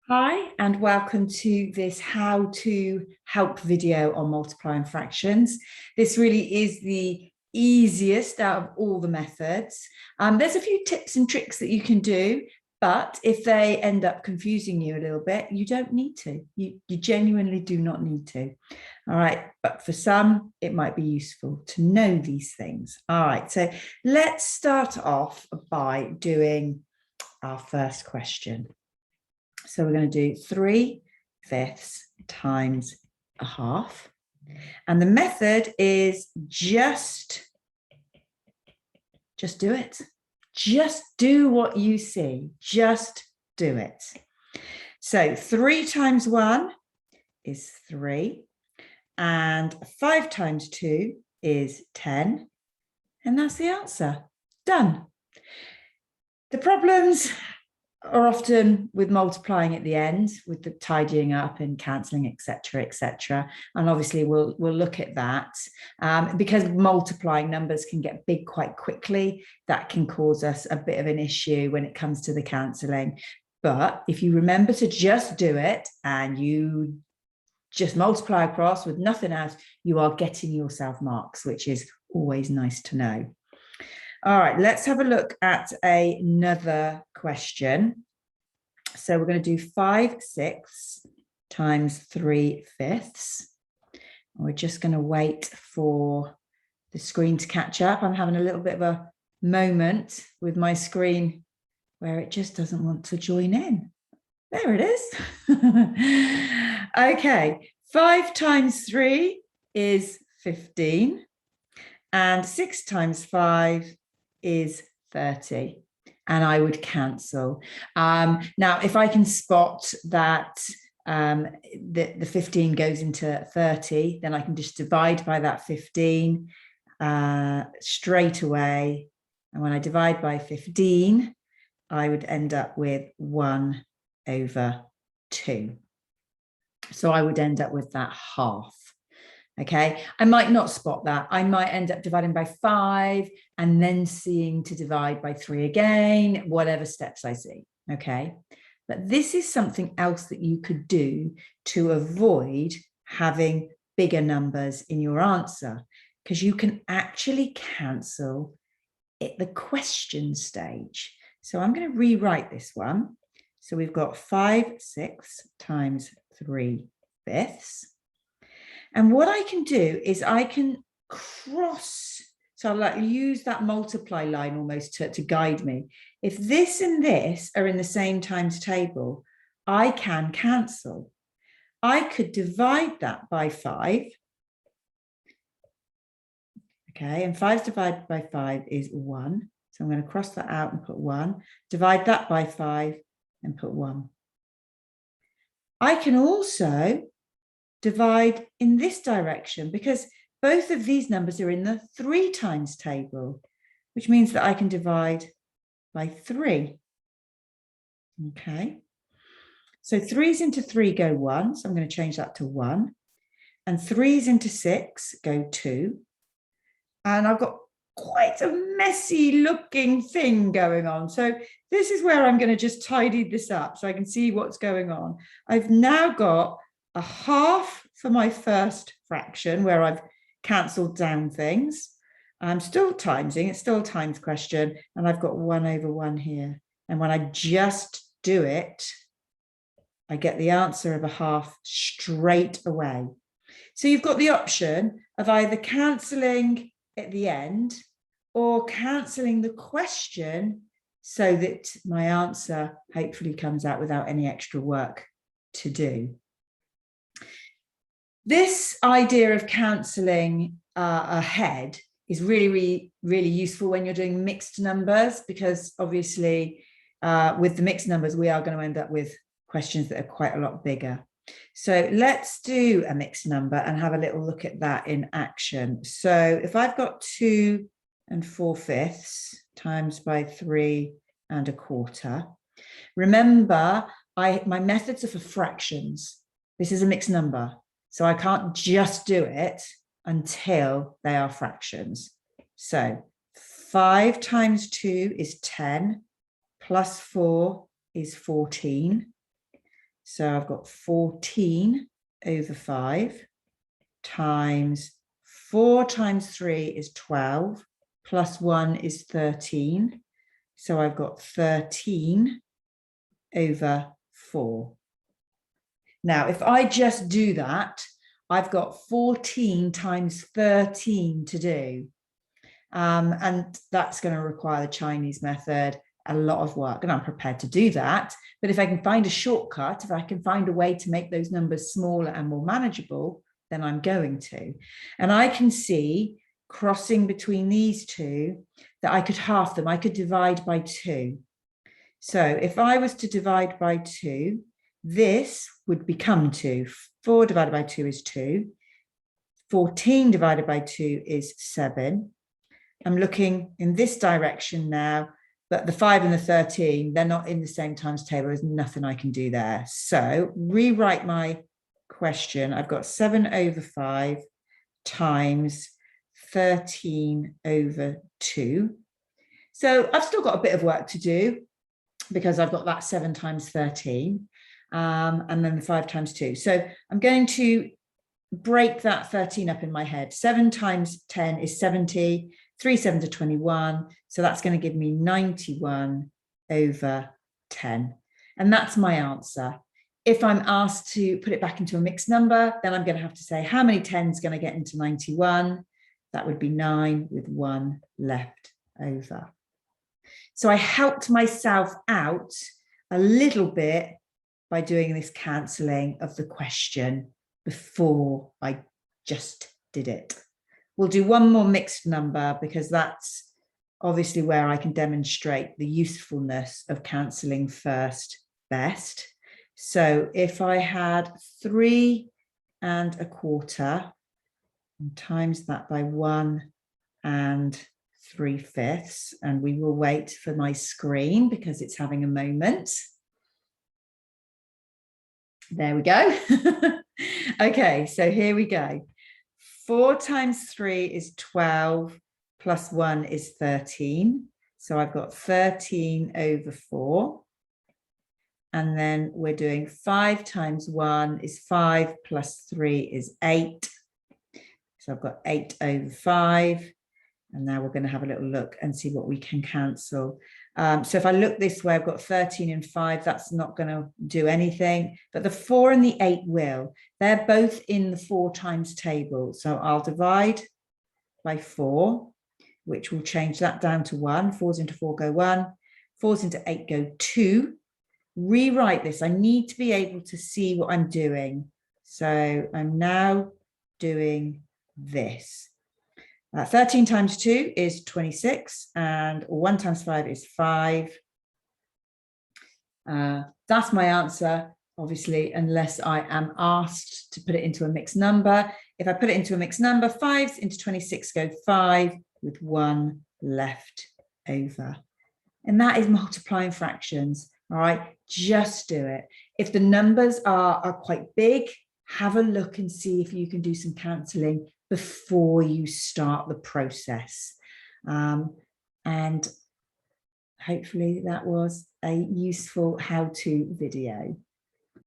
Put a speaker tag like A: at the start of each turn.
A: Hi, and welcome to this how to help video on multiplying fractions. This really is the easiest out of all the methods. There's a few tips and tricks that you can do, but if they end up confusing you a little bit, you don't need to. You genuinely do not need to. All right, but for some, it might be useful to know these things. All right, so let's start off by doing our first question. So we're going to do 3/5 times a half. And the method is just do it. Just do what you see. Just do it. So 3 times 1 is 3. And 5 times 2 is 10. And that's the answer. Done. The problems are often with multiplying at the end, with the tidying up and cancelling, etc., etc. And obviously we'll look at that because multiplying numbers can get big quite quickly. That can cause us a bit of an issue when it comes to the cancelling. But if you remember to just do it and you just multiply across with nothing else, you are getting yourself marks, which is always nice to know. All right, let's have a look at another question. So we're going to do 5/6 times 3/5. We're just going to wait for the screen to catch up. I'm having a little bit of a moment with my screen where it just doesn't want to join in. There it is. Okay, 5 times 3 is 15. And 6 times 5 is 30. And I would cancel. Now, if I can spot that the 15 goes into 30, then I can just divide by that 15 straight away. And when I divide by 15, I would end up with 1/2. So I would end up with that half. Okay, I might not spot that. I might end up dividing by 5 and then seeing to divide by 3 again, whatever steps I see. Okay, but this is something else that you could do to avoid having bigger numbers in your answer, because you can actually cancel at the question stage. So I'm going to rewrite this one. So we've got 5/6 times 3/5. And what I can do is I can cross, so I'll like use that multiply line almost to guide me. If this and this are in the same times table, I can cancel. I could divide that by 5. Okay, and 5 divided by 5 is 1. So I'm going to cross that out and put 1. Divide that by 5 and put 1. I can also divide in this direction because both of these numbers are in the 3 times table, which means that I can divide by 3. Okay, so 3's into 3 go 1, so I'm going to change that to 1. And 3's into 6 go 2. And I've got quite a messy looking thing going on. So this is where I'm going to just tidy this up so I can see what's going on. I've now got a half for my first fraction where I've cancelled down things. I'm still timesing, it's still a times question, and I've got 1/1 here. And when I just do it, I get the answer of a half straight away. So you've got the option of either cancelling at the end or cancelling the question so that my answer hopefully comes out without any extra work to do. This idea of cancelling ahead is really useful when you're doing mixed numbers, because obviously with the mixed numbers, we are going to end up with questions that are quite a lot bigger. So let's do a mixed number and have a little look at that in action. So if I've got 2 4/5 times by 3 1/4, remember my methods are for fractions. This is a mixed number. So I can't just do it until they are fractions. So 5 times 2 is 10, plus 4 is 14. So I've got 14 over 5 times 4 times 3 is 12, plus 1 is 13. So I've got 13 over 4. Now, if I just do that, I've got 14 times 13 to do. And that's going to require the Chinese method, a lot of work, and I'm prepared to do that. But if I can find a shortcut, if I can find a way to make those numbers smaller and more manageable, then I'm going to. And I can see, crossing between these two, that I could half them. I could divide by 2. So if I was to divide by 2, this would become 2. 4 divided by 2 is 2. 14 divided by 2 is 7. I'm looking in this direction now, but the 5 and the 13, they're not in the same times table. There's nothing I can do there. So rewrite my question. I've got 7 over 5 times 13 over 2. So I've still got a bit of work to do because I've got that 7 times 13 and then the 5 times 2. So I'm going to break that 13 up in my head. 7 times 10 is 70. 3 7s are 21. So that's going to give me 91 over 10. And that's my answer. If I'm asked to put it back into a mixed number, then I'm going to have to say how many 10s going to get into 91? That would be 9 with 1 left over. So I helped myself out a little bit by doing this cancelling of the question before I just did it. We'll do one more mixed number because that's obviously where I can demonstrate the usefulness of cancelling first best. So if I had 3 1/4 and times that by 1 3/5, and we will wait for my screen because it's having a moment. There we go. Okay, so here we go. 4 times 3 is 12, plus 1 is 13. So I've got 13 over 4. And then we're doing 5 times 1 is 5, plus 3 is 8. So I've got 8 over 5. And now we're going to have a little look and see what we can cancel. So if I look this way, I've got 13 and 5. That's not going to do anything. But the 4 and the 8 will. They're both in the 4 times table. So I'll divide by 4, which will change that down to 1. 4s into 4 go 1. 4s into 8 go 2. Rewrite this. I need to be able to see what I'm doing. So I'm now doing this. 13 times 2 is 26, and 1 times 5 is 5. That's my answer, obviously, unless I am asked to put it into a mixed number. If I put it into a mixed number, 5s into 26 go 5, with 1 left over. And that is multiplying fractions, all right? Just do it. If the numbers are quite big, have a look and see if you can do some cancelling before you start the process. And hopefully that was a useful how-to video.